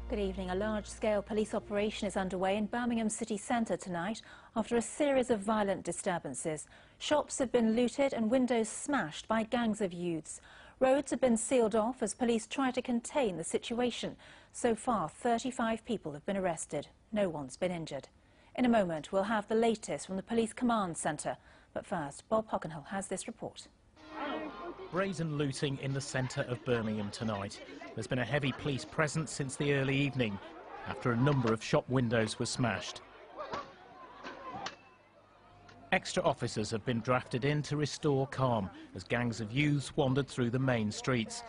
Good evening. A large-scale police operation is underway in Birmingham city centre tonight after a series of violent disturbances. Shops have been looted and windows smashed by gangs of youths. Roads have been sealed off as police try to contain the situation. So far, 35 people have been arrested. No one's been injured. In a moment, we'll have the latest from the police command centre. But first, Bob Hockenhull has this report. Brazen looting in the centre of Birmingham tonight. There's been a heavy police presence since the early evening after a number of shop windows were smashed. Extra officers have been drafted in to restore calm as gangs of youths wandered through the main streets.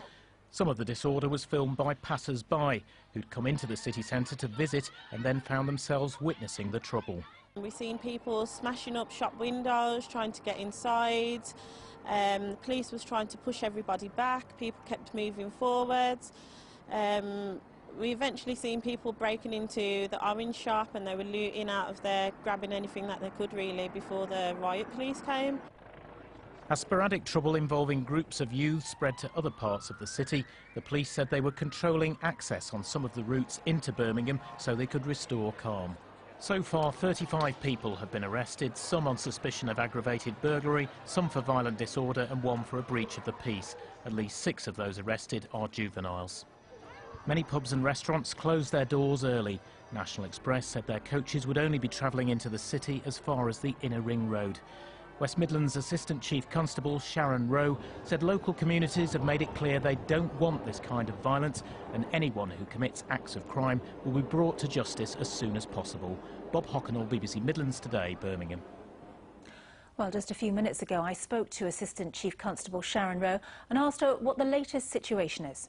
Some of the disorder was filmed by passers-by who'd come into the city centre to visit and then found themselves witnessing the trouble. We've seen people smashing up shop windows, trying to get inside. The police was trying to push everybody back. People kept moving forwards. We eventually seen people breaking into the orange shop and they were looting out of there, grabbing anything that they could really before the riot police came. As sporadic trouble involving groups of youths spread to other parts of the city, the police said they were controlling access on some of the routes into Birmingham so they could restore calm. So far, 35 people have been arrested, some on suspicion of aggravated burglary, some for violent disorder and one for a breach of the peace. At least 6 of those arrested are juveniles. Many pubs and restaurants closed their doors early. National Express said their coaches would only be travelling into the city as far as the Inner Ring Road. West Midlands Assistant Chief Constable Sharon Rowe said local communities have made it clear they don't want this kind of violence and anyone who commits acts of crime will be brought to justice as soon as possible. Bob Hockenhull, BBC Midlands Today, Birmingham. Well, just a few minutes ago I spoke to Assistant Chief Constable Sharon Rowe and asked her what the latest situation is.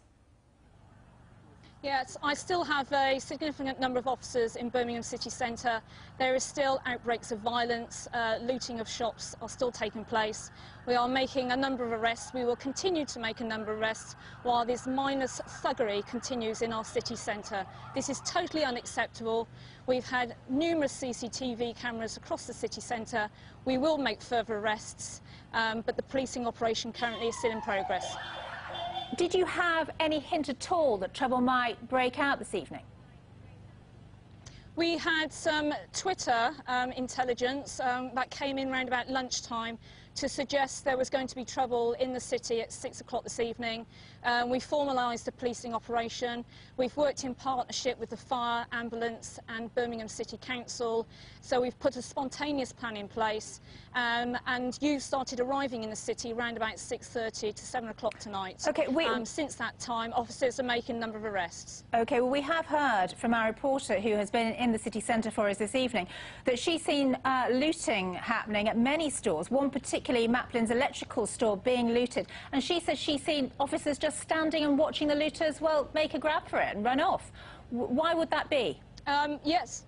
Yes, I still have a significant number of officers in Birmingham city centre. There is still outbreaks of violence, looting of shops are still taking place. We are making a number of arrests. We will continue to make a number of arrests while this mindless thuggery continues in our city centre. This is totally unacceptable. We've had numerous CCTV cameras across the city centre. We will make further arrests, but the policing operation currently is still in progress. Did you have any hint at all that trouble might break out this evening? We had some Twitter intelligence that came in around about lunchtime to suggest there was going to be trouble in the city at 6 o'clock this evening. We formalised the policing operation. We've worked in partnership with the fire, ambulance and Birmingham City Council. So we've put a spontaneous plan in place and youth started arriving in the city around about 6:30 to 7 o'clock tonight. Okay, since that time, officers are making a number of arrests. OK, well, we have heard from our reporter who has been in the city centre for us this evening that she's seen looting happening at many stores, one particularly Maplin's electrical store being looted, and she says she's seen officers just standing and watching the looters, well, make a grab for it and run off. Why would that be? Yes.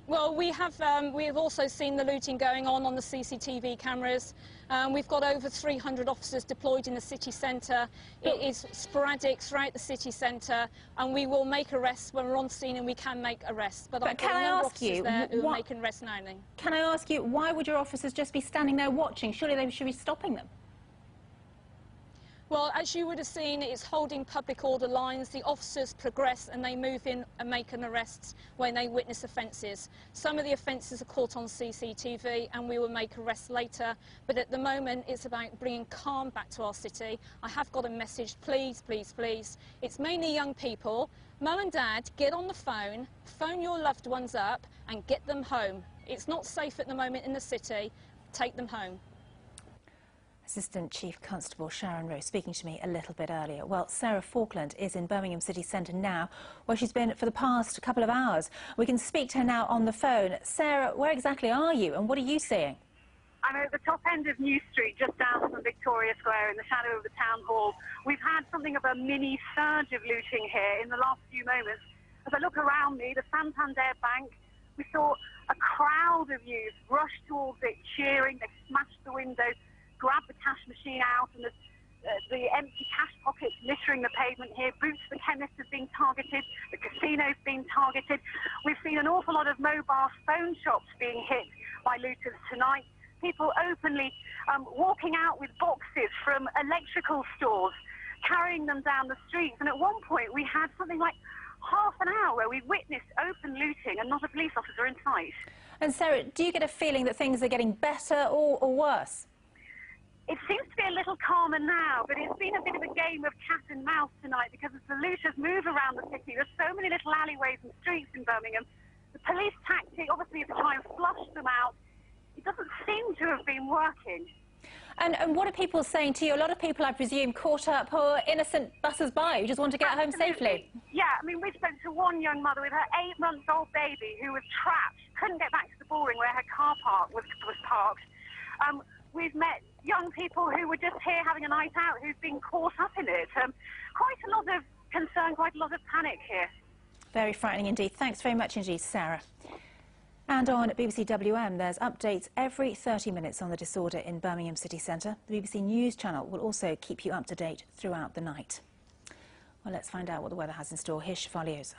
Well, we have also seen the looting going on the CCTV cameras. We've got over 300 officers deployed in the city centre. It is sporadic throughout the city centre, and we will make arrests when we're on scene, and we can make arrests. But can I ask you, who are making arrests now? Can I ask you, why would your officers just be standing there watching? Surely they should be stopping them. Well, as you would have seen, it's holding public order lines. The officers progress and they move in and make an arrest when they witness offences. Some of the offences are caught on CCTV and we will make arrests later. But at the moment, it's about bringing calm back to our city. I have got a message, please, please, please. It's mainly young people. Mum and Dad, get on the phone, phone your loved ones up and get them home. It's not safe at the moment in the city. Take them home. Assistant Chief Constable Sharon Rowe speaking to me a little bit earlier. Well, Sarah Falkland is in Birmingham City Centre now, where she's been for the past couple of hours. We can speak to her now on the phone. Sarah, where exactly are you and what are you seeing? I'm at the top end of New Street, just down from Victoria Square in the shadow of the Town Hall. We've had something of a mini surge of looting here in the last few moments. As I look around me, the Santander Bank, we saw a crowd of youth rush towards it, cheering. They smashed the windows, grabbed the cash machine out, and the empty cash pockets littering the pavement here. Boots the chemist have been targeted, the casino's been targeted. We've seen an awful lot of mobile phone shops being hit by looters tonight. People openly walking out with boxes from electrical stores, carrying them down the streets. And at one point we had something like half an hour where we've witnessed open looting and not a police officer in sight. And Sarah, do you get a feeling that things are getting better or worse? It seems to be a little calmer now, but it's been a bit of a game of cat and mouse tonight because as the looters move around the city, there's so many little alleyways and streets in Birmingham. The police tactic, obviously, is to try and flush them out. It doesn't seem to have been working. And what are people saying to you? A lot of people, I presume, caught up who are innocent passers-by who just want to get home safely. Yeah, I mean, we spoke to one young mother with her 8-month-old baby who was trapped, couldn't get back to the bullring where her car park was parked. We've met young people who were just here having a night out who've been caught up in it. Quite a lot of concern, quite a lot of panic here. Very frightening indeed. Thanks very much indeed, Sarah. And on BBC WM, there's updates every 30 minutes on the disorder in Birmingham city centre. The BBC News channel will also keep you up to date throughout the night. Well, let's find out what the weather has in store. Here's Shafaliosa.